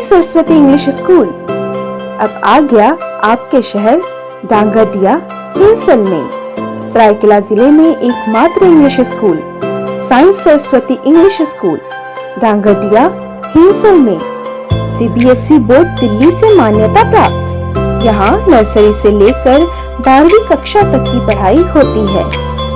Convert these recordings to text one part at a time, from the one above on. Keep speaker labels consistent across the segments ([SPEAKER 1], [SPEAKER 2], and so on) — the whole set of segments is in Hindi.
[SPEAKER 1] सरस्वती इंग्लिश स्कूल अब आ गया आपके शहर डांगडिया हिंसल में। सरायकेला जिले में एकमात्र English school science Saraswati English school Dangdiya Hinsal में सीबीएसई बोर्ड दिल्ली से मान्यता प्राप्त। यहाँ नर्सरी से लेकर 12वीं कक्षा तक की पढ़ाई होती है।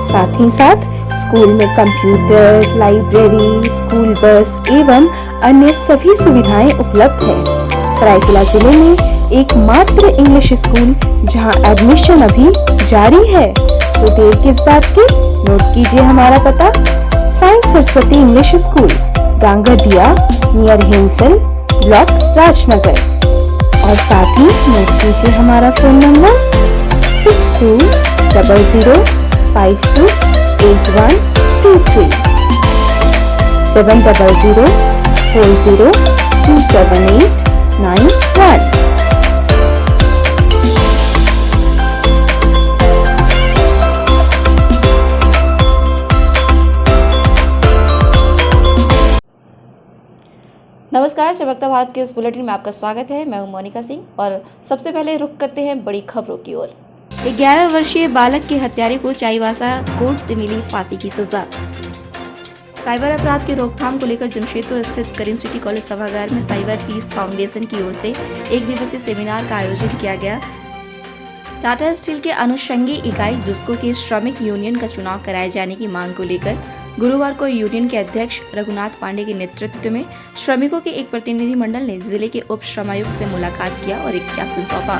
[SPEAKER 1] साथ ही साथ स्कूल में कंप्यूटर, लाइब्रेरी, स्कूल बस एवं अन्य सभी सुविधाएं उपलब्ध है। सरायकेला जिले में एकमात्र इंग्लिश स्कूल जहां एडमिशन अभी जारी है, तो देर किस बात की, नोट कीजिए हमारा पता। Science Saraswati English school Dangdiya near Hinsal block Rajnagar, और साथ ही नोट कीजिए हमारा फोन नंबर 6200528123 7004027891।
[SPEAKER 2] नमस्कार, चमकता भारत के इस बुलेटिन में आपका स्वागत है। मैं हूं मोनिका सिंह और सबसे पहले रुख करते हैं बड़ी खबरों की ओर। 11 वर्षीय बालक के हत्यारे को चाईबासा कोर्ट से मिली फांसी की सजा। साइबर अपराध की रोकथाम को लेकर जमशेदपुर स्थित करीम सिटी कॉलेज सभागार में साइबर पीस फाउंडेशन की ओर से एक दिवसीय सेमिनार का आयोजन किया गया। टाटा स्टील के अनुषंगी इकाई जुस्को के श्रमिक यूनियन का चुनाव कराए जाने की मांग को लेकर गुरुवार को यूनियन के अध्यक्ष रघुनाथ पांडे के नेतृत्व में श्रमिकों के एक प्रतिनिधि मंडल ने जिले के उप श्रमायुक्त से मुलाकात किया और एक ज्ञापन सौंपा।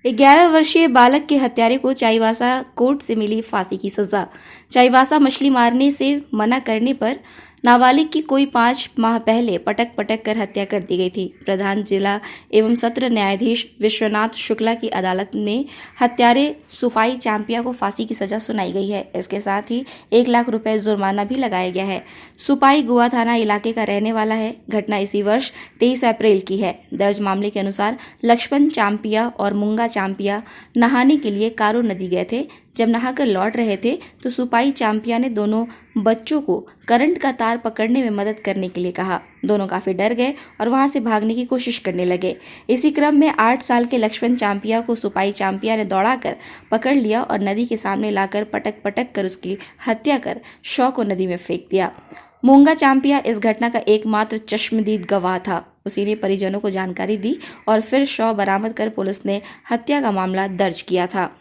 [SPEAKER 2] 11 वर्षीय बालक के हत्यारे को चाईबासा कोर्ट से मिली फांसी की सजा। चाईबासा मछली मारने से मना करने पर नाबालिग की कोई 5 माह पहले पटक कर हत्या कर दी गई थी। प्रधान जिला एवं सत्र न्यायाधीश विश्वनाथ शुक्ला की अदालत में हत्यारे सुफाई चांपिया को फांसी की सजा सुनाई गई है। इसके साथ ही 1 लाख रुपए जुर्माना भी लगाया गया है। सुपाई गोवा थाना इलाके का रहने वाला है। घटना इसी वर्ष 23 अप्रैल की है। दर्ज मामले के अनुसार लक्ष्मण चांपिया और मुंगा चांपिया नहाने के लिए कारो नदी गए थे। जब नहाकर लौट रहे थे तो सुपाई चांपिया ने दोनों बच्चों को करंट का तार पकड़ने में मदद करने के लिए कहा। दोनों काफी डर गए और वहां से भागने की कोशिश करने लगे। इसी क्रम में 8 साल के लक्ष्मण चांपिया को सुपाई चांपिया ने दौड़ाकर पकड़ लिया और नदी के सामने लाकर पटक कर उसकी हत्या कर शव को नदी में फेंक दिया। मुंगा चांपिया इस घटना का एकमात्र चश्मदीद गवाह था। उसी ने परिजनों को जानकारी दी और फिर शव बरामद कर पुलिस ने हत्या का मामला दर्ज किया था।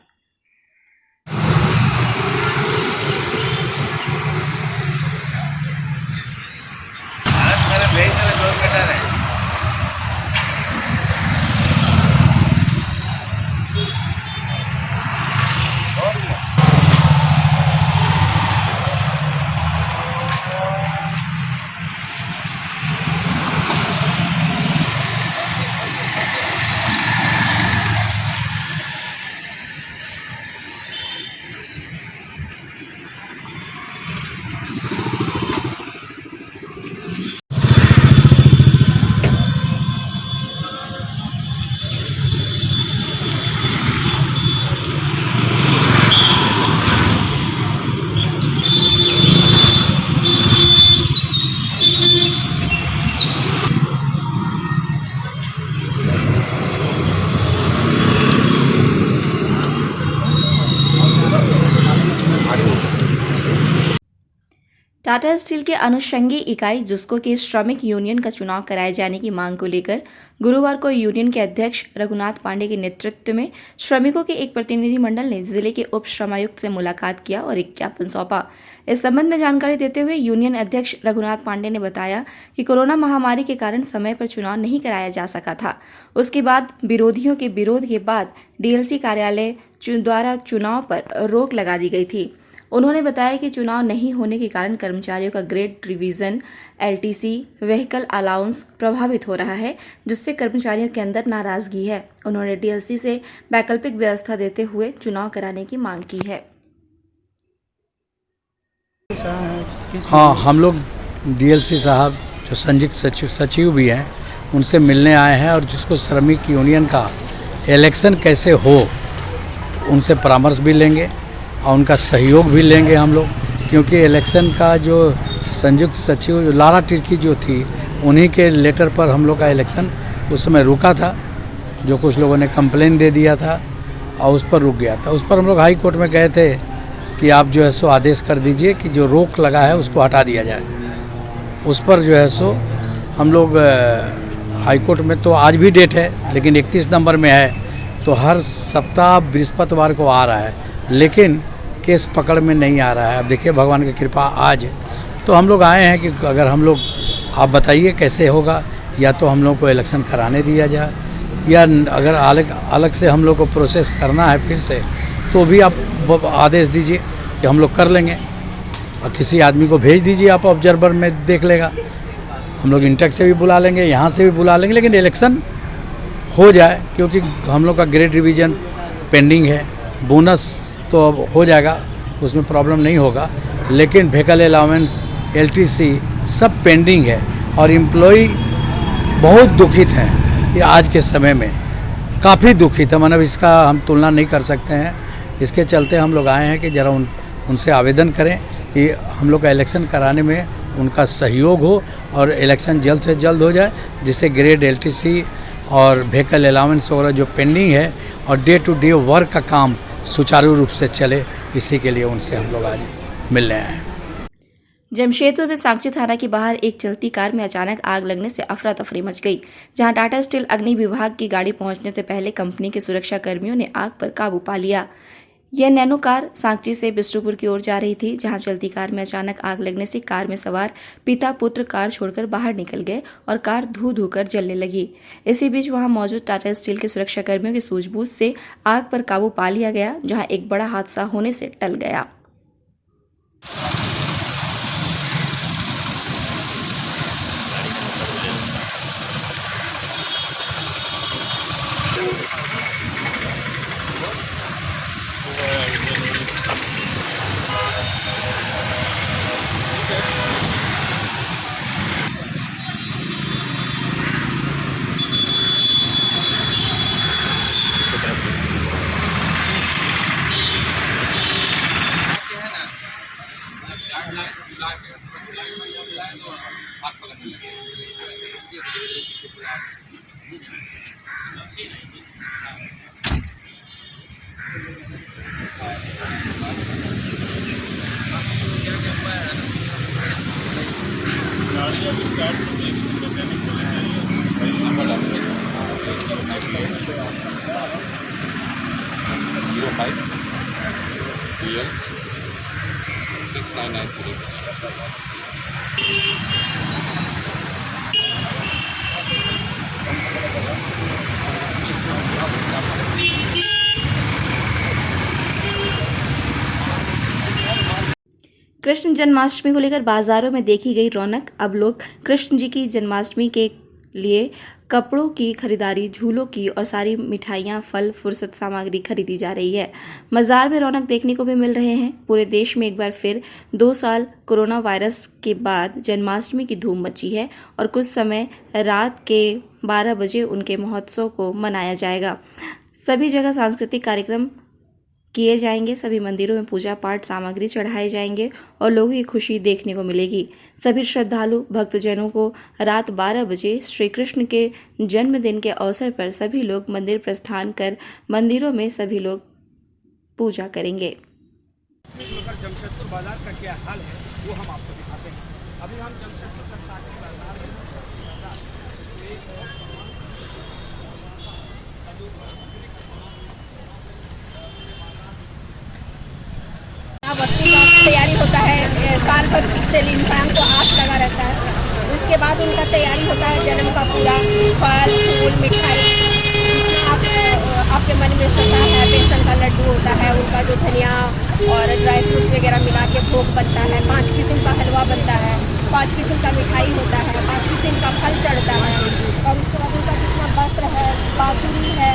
[SPEAKER 2] टाटा स्टील के अनुषंगी इकाई जुस्को के श्रमिक यूनियन का चुनाव कराए जाने की मांग को लेकर गुरुवार को यूनियन के अध्यक्ष रघुनाथ पांडे के नेतृत्व में श्रमिकों के एक प्रतिनिधि मंडल ने जिले के उप श्रमायुक्त से मुलाकात किया और एक ज्ञापन सौंपा। इस संबंध में जानकारी देते हुए यूनियन अध्यक्ष रघुनाथ पांडे ने बताया कि कोरोना महामारी के कारण समय पर चुनाव नहीं कराया जा सका था। उसके बाद विरोधियों के विरोध के बाद डीएलसी कार्यालय द्वारा चुनाव पर रोक लगा दी गई थी। उन्होंने बताया कि चुनाव नहीं होने के कारण कर्मचारियों का grade revision, LTC, vehicle allowance प्रभावित हो रहा है, जिससे कर्मचारियों के अंदर नाराजगी है। उन्होंने डीएलसी से वैकल्पिक व्यवस्था देते हुए चुनाव कराने की मांग की है।
[SPEAKER 3] हाँ, हम लोग डीएलसी साहब जो संयुक्त सचिव भी हैं, उनसे मिलने आए हैं और जिसको श्रमिक यूनियन का इलेक्शन कैसे हो उनसे परामर्श भी लेंगे और उनका सहयोग भी लेंगे हम लोग, क्योंकि इलेक्शन का जो संयुक्त सचिव लारा टिर्की जो थी उन्हीं के लेटर पर हम लोग का इलेक्शन उस समय रुका था, जो कुछ लोगों ने कंप्लेन दे दिया था और उस पर रुक गया था। उस पर हम लोग हाई कोर्ट में गए थे कि आप जो है सो आदेश कर दीजिए कि जो रोक लगा है उसको हटा दिया जाए। उस पर जो है सो हम लोग हाई कोर्ट में, तो आज भी डेट है लेकिन 31 नवंबर में है, तो हर सप्ताह बृहस्पतिवार को आ रहा है, लेकिन केस पकड़ में नहीं आ रहा है। अब देखिए भगवान की कृपा आज, तो हम लोग आए हैं कि अगर हम लोग, आप बताइए कैसे होगा, या तो हम लोग को इलेक्शन कराने दिया जाए, या अगर अलग से हम लोग को प्रोसेस करना है फिर से, तो भी आप आदेश दीजिए कि हम लोग कर लेंगे, और किसी आदमी को भेज दीजिए, आप ऑब्जर्वर में देख लेगा। हम लोग इंटेक से भी बुला लेंगे, यहाँ से भी बुला लेंगे, लेकिन इलेक्शन हो जाए, क्योंकि हम लोग का ग्रेड रिवीजन पेंडिंग है। बोनस तो अब हो जाएगा, उसमें प्रॉब्लम नहीं होगा, लेकिन व्हीकल अलाउंस, LTC सब पेंडिंग है, और एम्प्लॉई बहुत दुखित हैं ये आज के समय में, काफ़ी दुखित है। मतलब इसका हम तुलना नहीं कर सकते हैं। इसके चलते हम लोग आए हैं कि ज़रा उनसे आवेदन करें कि हम लोग का इलेक्शन कराने में उनका सहयोग हो और इलेक्शन जल्द से जल्द हो जाए, जिससे ग्रेड LTC और व्हीकल अलाउंस वगैरह जो पेंडिंग है और डे टू डे वर्क का काम सुचारू रूप से चले, इसी के लिए उनसे हम लोग आज मिलने आए हैं।
[SPEAKER 2] जमशेदपुर में सांची थाना के बाहर एक चलती कार में अचानक आग लगने से अफरा तफरी मच गई, जहां टाटा स्टील अग्नि विभाग की गाड़ी पहुंचने से पहले कंपनी के सुरक्षा कर्मियों ने आग पर काबू पा लिया। यह नैनो कार सांची से बिष्टुपुर की ओर जा रही थी, जहां चलती कार में अचानक आग लगने से कार में सवार पिता पुत्र कार छोड़कर बाहर निकल गए और कार धू धू कर जलने लगी। इसी बीच वहां मौजूद टाटा स्टील के सुरक्षा कर्मियों की सूझबूझ से आग पर काबू पा लिया गया, जहां एक बड़ा हादसा होने से टल गया। कृष्ण जन्माष्टमी को लेकर बाजारों में देखी गई रौनक। अब लोग कृष्ण जी की जन्माष्टमी के लिए कपड़ों की खरीदारी, झूलों की और सारी मिठाइयाँ, फल, फुर्सत सामग्री खरीदी जा रही है। बाजार में रौनक देखने को भी मिल रहे हैं। पूरे देश में एक बार फिर 2 साल कोरोना वायरस के बाद जन्माष्टमी की धूम मची है और कुछ समय रात के 12 बजे उनके महोत्सव को मनाया जाएगा। सभी जगह सांस्कृतिक कार्यक्रम किए जाएंगे, सभी मंदिरों में पूजा पाठ सामग्री चढ़ाए जाएंगे और लोगों की खुशी देखने को मिलेगी। सभी श्रद्धालु भक्तजनों को रात 12 बजे श्री कृष्ण के जन्मदिन के अवसर पर सभी लोग मंदिर प्रस्थान कर मंदिरों में सभी लोग पूजा करेंगे।
[SPEAKER 4] जमशेदपुर बाजार का क्या हाल है वो हम आपको दिखाते हैं। अभी हम जमशेदपुर का सांची बाजार
[SPEAKER 5] बत्ती का तैयारी होता है, साल भर से इंसान को आस लगा रहता है। उसके बाद उनका तैयारी होता है जन्म का पूरा, फल फूल मिठाई, आपके मन में श्रद्धा है, बेसन का लड्डू होता है, उनका जो धनिया और ड्राई फ्रूट्स वगैरह मिला के भोग बनता है, 5 किस्म का हलवा बनता है, 5 किस्म का मिठाई होता है, 5 किस्म का फल चढ़ता है। और उसके बाद उनका जितना वस्त्र है, बांसुरी है,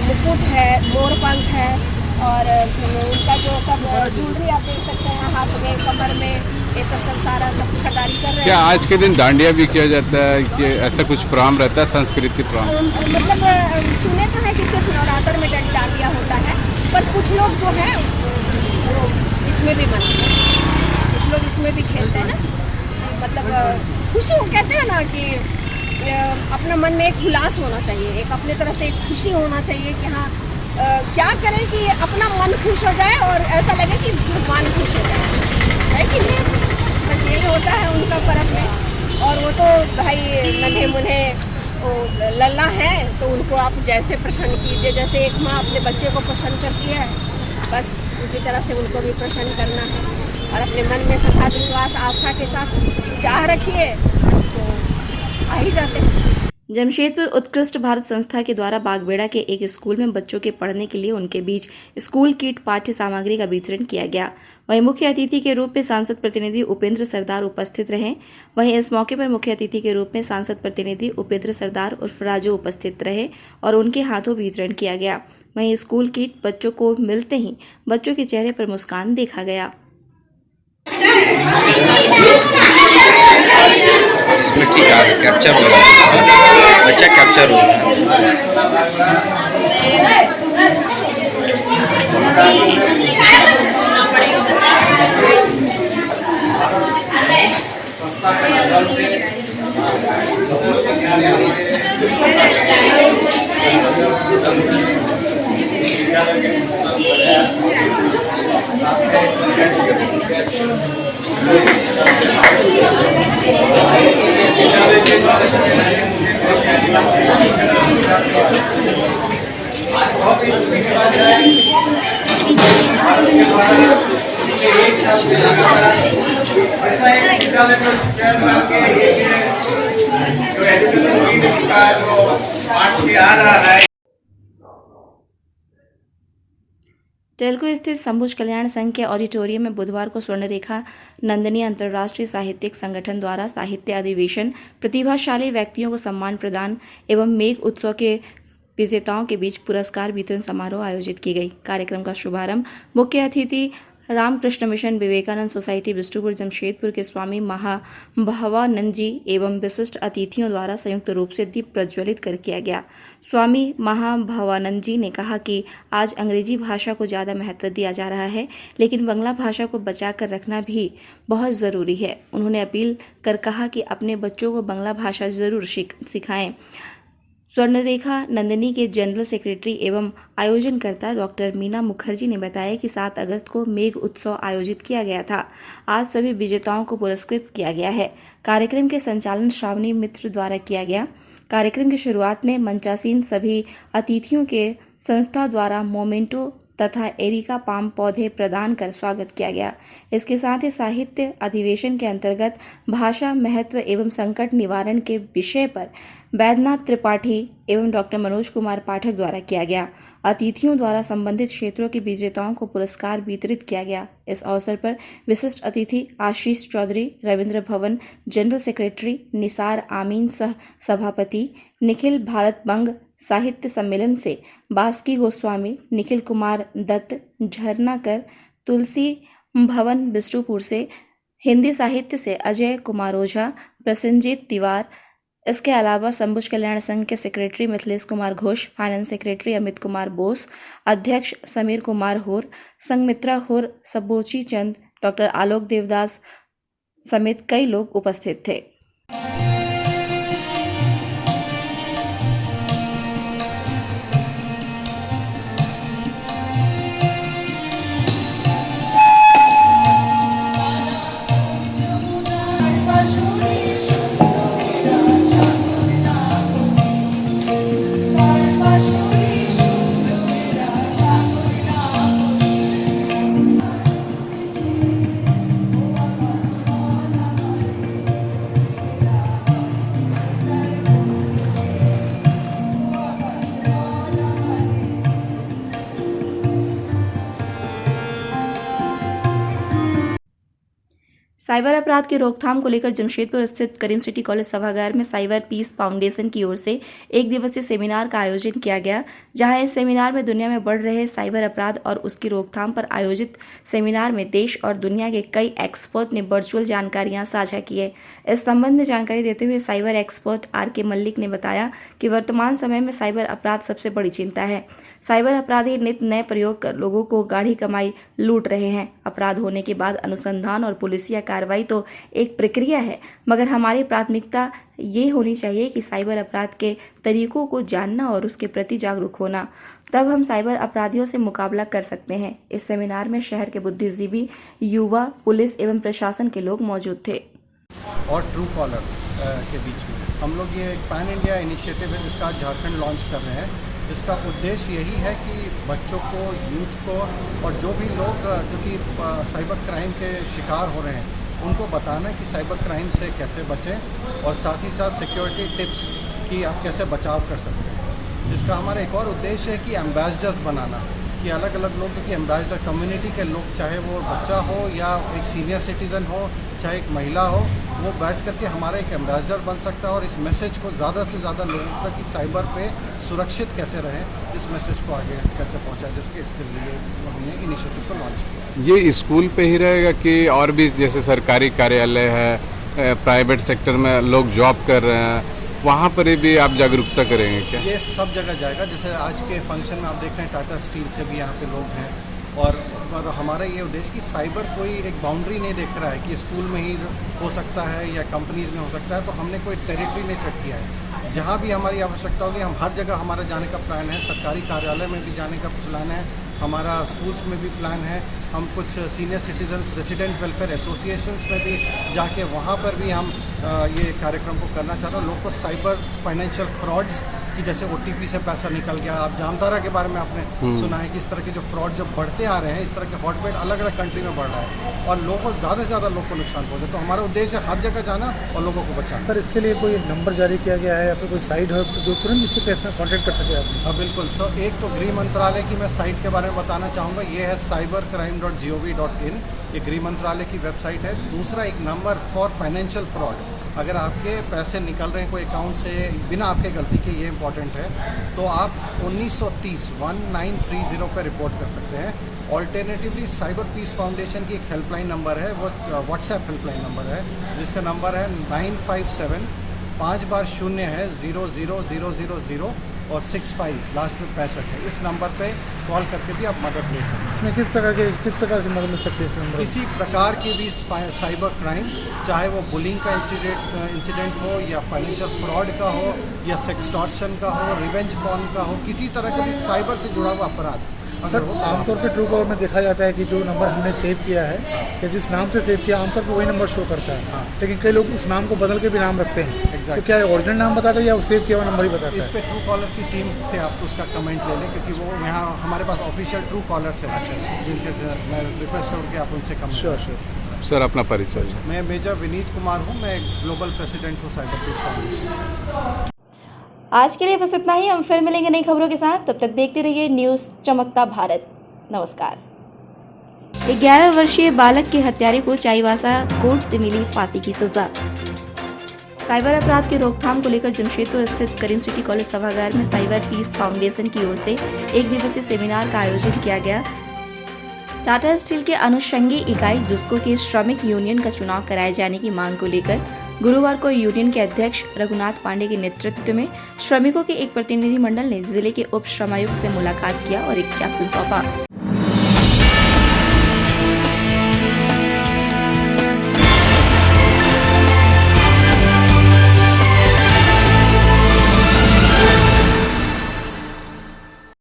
[SPEAKER 5] मुकुट है, मोरपंख है और उनका जो सब ज्वेलरी आप देख सकते हैं, हाथ में, कमर में, ये सब सारा सब खरीदारी कर रहे हैं।
[SPEAKER 6] क्या आज के दिन डांडिया भी किया जाता है कि ऐसा कुछ प्रोग्राम रहता है, सांस्कृतिक प्रोग्राम?
[SPEAKER 5] मतलब सुने तो है कि सिर्फ नवरात्र में डांडिया होता है, पर कुछ लोग जो है वो इसमें भी मनाते हैं, कुछ लोग इसमें भी खेलते हैं ना। मतलब खुशी को कहते हैं ना कि अपना मन में एक उल्लास होना चाहिए, एक अपने तरफ से एक खुशी होना चाहिए कि हाँ क्या करें कि अपना मन खुश हो जाए और ऐसा लगे कि भगवान खुश हो जाए, है कि नहीं। बस यही होता है उनका पर्व में। और वो तो भाई नन्हे मुन्हे लल्ला है, तो उनको आप जैसे प्रसन्न कीजिए, जैसे एक माँ अपने बच्चे को प्रसन्न करती है, बस उसी तरह से उनको भी प्रसन्न करना है। और अपने मन में श्रद्धा विश्वास आस्था के साथ चाह रखिए तो आ ही जाते हैं।
[SPEAKER 2] जमशेदपुर उत्कृष्ट भारत संस्था के द्वारा बागबेड़ा के एक स्कूल में बच्चों के पढ़ने के लिए उनके बीच स्कूल किट पाठ्य सामग्री का वितरण किया गया। वहीं मुख्य अतिथि के रूप में सांसद प्रतिनिधि उपेंद्र सरदार उपस्थित रहे। वहीं इस मौके पर मुख्य अतिथि के रूप में सांसद प्रतिनिधि उपेंद्र सरदार उर्फ राजू उपस्थित रहे और उनके हाथों वितरण किया गया। वहीं स्कूल किट बच्चों को मिलते ही बच्चों के चेहरे पर मुस्कान देखा गया।
[SPEAKER 7] इसमें ठीक है, कैप्चर हो रहा है, अच्छा कैप्चर हो रहा
[SPEAKER 2] टेल्को स्थित संभुज कल्याण संघ के ऑडिटोरियम में बुधवार को स्वर्णरेखा नंदनी अंतर्राष्ट्रीय साहित्यिक संगठन द्वारा साहित्य अधिवेशन, प्रतिभाशाली व्यक्तियों को सम्मान प्रदान एवं मेघ उत्सव के विजेताओं के बीच पुरस्कार वितरण समारोह आयोजित की गई। कार्यक्रम का शुभारंभ मुख्य अतिथि रामकृष्ण मिशन विवेकानंद सोसाइटी बिष्टुपुर जमशेदपुर के स्वामी महाभवानंद जी एवं विशिष्ट अतिथियों द्वारा संयुक्त रूप से दीप प्रज्वलित कर किया गया। स्वामी महाभवानंद जी ने कहा कि आज अंग्रेजी भाषा को ज़्यादा महत्व दिया जा रहा है, लेकिन बांग्ला भाषा को बचा कर रखना भी बहुत ज़रूरी है। उन्होंने अपील कर कहा कि अपने बच्चों को बांग्ला भाषा ज़रूर सिखाएं। स्वर्णरेखा नंदनी के जनरल सेक्रेटरी एवं आयोजनकर्ता डॉक्टर मीना मुखर्जी ने बताया कि 7 अगस्त को मेघ उत्सव आयोजित किया गया था। आज सभी विजेताओं को पुरस्कृत किया गया है। कार्यक्रम के संचालन श्रावणी मित्र द्वारा किया गया। कार्यक्रम की शुरुआत में मंचासीन सभी अतिथियों के संस्था द्वारा मोमेंटो तथा एरिका पाम पौधे प्रदान कर स्वागत किया गया। इसके साथ ही साहित्य अधिवेशन के अंतर्गत भाषा महत्व एवं संकट निवारण के विषय पर वैद्यनाथ त्रिपाठी एवं डॉक्टर मनोज कुमार पाठक द्वारा किया गया। अतिथियों द्वारा संबंधित क्षेत्रों के विजेताओं को पुरस्कार वितरित किया गया। इस अवसर पर विशिष्ट अतिथि आशीष चौधरी, रविंद्र भवन जनरल सेक्रेटरी, निसार आमीन सह सभापति, निखिल भारत बंग साहित्य सम्मेलन से बास्की गोस्वामी, निखिल कुमार दत्त झरनाकर, तुलसी भवन बिष्टुपुर से हिंदी साहित्य से अजय कुमार ओझा, प्रसन्नजीत तिवार, इसके अलावा संभुज कल्याण संघ के secretary Mithilesh Kumar Ghosh, finance secretary Amit Kumar Bose, अध्यक्ष समीर कुमार होर, संघमित्रा होर, सबोची चंद, डॉक्टर आलोक देवदास समेत कई लोग उपस्थित थे। साइबर अपराध की रोकथाम को लेकर जमशेदपुर स्थित करीम सिटी कॉलेज सभागार में साइबर पीस फाउंडेशन की ओर से 1 दिवसीय सेमिनार का आयोजन किया गया, जहां इस सेमिनार में दुनिया में बढ़ रहे साइबर अपराध और उसकी रोकथाम पर आयोजित सेमिनार में देश और दुनिया के कई एक्सपर्ट ने वर्चुअल जानकारियां साझा की है। इस संबंध में जानकारी देते हुए साइबर एक्सपर्ट आर.के. मल्लिक ने बताया कि वर्तमान समय में साइबर अपराध सबसे बड़ी चिंता है। साइबर अपराधी नित नए प्रयोग कर लोगों को गाढ़ी कमाई लूट रहे हैं। अपराध होने के बाद अनुसंधान और पुलिसिया कार्रवाई तो एक प्रक्रिया है, मगर हमारी प्राथमिकता ये होनी चाहिए कि साइबर अपराध के तरीकों को जानना और उसके प्रति जागरूक होना। तब हम साइबर अपराधियों से मुकाबला कर सकते हैं। इस सेमिनार में शहर के बुद्धिजीवी, युवा, पुलिस एवं प्रशासन के लोग मौजूद थे।
[SPEAKER 8] और ट्रू कॉलर के बीच में हम लोग ये एक पैन इंडिया इनिशिएटिव है जिसका आज झारखंड लॉन्च कर रहे हैं। इसका उद्देश्य यही है कि बच्चों को, यूथ को और जो भी लोग जो कि साइबर क्राइम के शिकार हो रहे हैं उनको बताना है कि साइबर क्राइम से कैसे बचें और साथ ही साथ सिक्योरिटी टिप्स कि आप कैसे बचाव कर सकते हैं। इसका हमारा एक और उद्देश्य है कि एम्बेसडर्स बनाना, कि अलग अलग लोग की एम्बेसडर कम्युनिटी के लोग, चाहे वो बच्चा हो या एक सीनियर सिटीज़न हो, चाहे एक महिला हो, वो बैठ करके हमारा एक एम्बेसडर बन सकता है और इस मैसेज को ज़्यादा से ज़्यादा लोगों तक कि साइबर पे सुरक्षित कैसे रहें, इस मैसेज को आगे कैसे पहुंचाएं, जिसके इसके लिए हमने इनिशिएटिव को लॉन्च किया।
[SPEAKER 6] ये स्कूल पे ही रहेगा कि और भी जैसे सरकारी कार्यालय है, प्राइवेट सेक्टर में लोग जॉब कर रहे हैं, वहाँ पर भी आप जागरूकता करेंगे क्या?
[SPEAKER 8] ये सब जगह जाएगा। जैसे आज के फंक्शन में आप देख रहे हैं टाटा स्टील से भी यहाँ पे लोग हैं और हमारा ये उद्देश्य कि साइबर कोई एक बाउंड्री नहीं देख रहा है कि स्कूल में ही हो सकता है या कंपनीज में हो सकता है, तो हमने कोई टेरिटरी नहीं सेट किया है। जहाँ भी हमारी आवश्यकता होगी हम हर जगह हमारा जाने का प्लान है। सरकारी कार्यालय में भी जाने का प्लान है, हमारा स्कूल्स में भी प्लान है। हम कुछ senior citizens resident welfare associations में भी जाके वहाँ पर भी हम ये कार्यक्रम को करना चाहते हैं। लोगों को साइबर फाइनेंशियल फ्रॉड्स कि जैसे OTP से पैसा निकल गया, आप जामतारा के बारे में आपने सुना है कि इस तरह के जो फ्रॉड जो बढ़ते आ रहे हैं, इस तरह के हॉटबेड अलग अलग कंट्री में बढ़ रहा है और लोगों को ज़्यादा से ज़्यादा लोग को नुकसान पहुँचे। तो हमारा उद्देश्य है हर जगह जाना और लोगों को बचाना।
[SPEAKER 9] सर, इसके लिए कोई नंबर जारी किया गया है या फिर कोई साइट है जो तुरंत इससे पैसा कॉन्टैक्ट कर सके आप?
[SPEAKER 8] हाँ बिल्कुल सर, एक तो गृह मंत्रालय की मैं साइट के बारे में बताना चाहूँगा, ये है cybercrime.gov.in, ये गृह मंत्रालय की वेबसाइट है। दूसरा एक नंबर फॉर फाइनेंशियल फ्रॉड, अगर आपके पैसे निकल रहे हैं कोई अकाउंट से बिना आपके गलती के, ये इंपॉर्टेंट है, तो आप 1930 पर रिपोर्ट कर सकते हैं। ऑल्टरनेटिवली साइबर पीस फाउंडेशन की एक हेल्पलाइन नंबर है, वो व्हाट्सएप हेल्पलाइन नंबर है जिसका नंबर है 957 5 बार 0 है 00000 और 65 लास्ट में 65 है। इस नंबर पे कॉल करके भी आप मदद ले सकते हैं।
[SPEAKER 9] इसमें किस प्रकार से मदद मिल सकती है इस नंबर?
[SPEAKER 8] किसी प्रकार की भी साइबर क्राइम, चाहे वो बुलिंग का इंसिडेंट हो या फाइनेंशियल फ्रॉड का हो या सेक्सटॉर्शन का हो, रिवेंज पॉर्न का हो, किसी तरह का भी साइबर से जुड़ा हुआ अपराध अगर हो।
[SPEAKER 9] आमतौर पे ट्रू कॉलर में देखा जाता है कि जो नंबर हमने सेव किया है या जिस नाम से सेव किया, आमतौर पे वही नंबर शो करता है।
[SPEAKER 8] हाँ।
[SPEAKER 9] लेकिन कई लोग उस नाम को बदल के भी नाम रखते हैं।
[SPEAKER 8] Exactly.
[SPEAKER 9] तो क्या ओरिजिनल नाम बताता है या सेव किया हुआ नंबर ही बताता है?
[SPEAKER 8] इस पे ट्रू कॉलर की टीम से आप उसका कमेंट ले लें, क्योंकि वो यहाँ हमारे पास ऑफिशियल ट्रू कॉलर्स है जिनके से मैं रिक्वेस्ट करूँ कि आप उनसे कमेंट।
[SPEAKER 9] श्योर।
[SPEAKER 6] सर, अपना परिचय।
[SPEAKER 8] मैं मेजर विनीत कुमार हूँ, मैं ग्लोबल प्रेसिडेंट हूँ साइबर पीस फाउंडेशन।
[SPEAKER 2] आज के लिए बस इतना ही। हम फिर मिलेंगे नई खबरों के साथ। तब तक देखते रहिए न्यूज़ चमकता भारत। नमस्कार। 11 वर्षीय बालक के हत्यारे को चाईबासा कोर्ट से मिली फांसी की सजा। साइबर अपराध की रोकथाम को लेकर जमशेदपुर स्थित करीम सिटी कॉलेज सभागार में साइबर पीस फाउंडेशन की ओर से एक दिवसीय सेमिनार का आयोजन किया गया। टाटा स्टील के अनुषंगी इकाई जुस्को के श्रमिक यूनियन का चुनाव कराए जाने की मांग को लेकर गुरुवार को यूनियन के अध्यक्ष रघुनाथ पांडे के नेतृत्व में श्रमिकों के एक प्रतिनिधिमंडल ने जिले के उप श्रमायुक्त से मुलाकात किया और एक ज्ञापन सौंपा।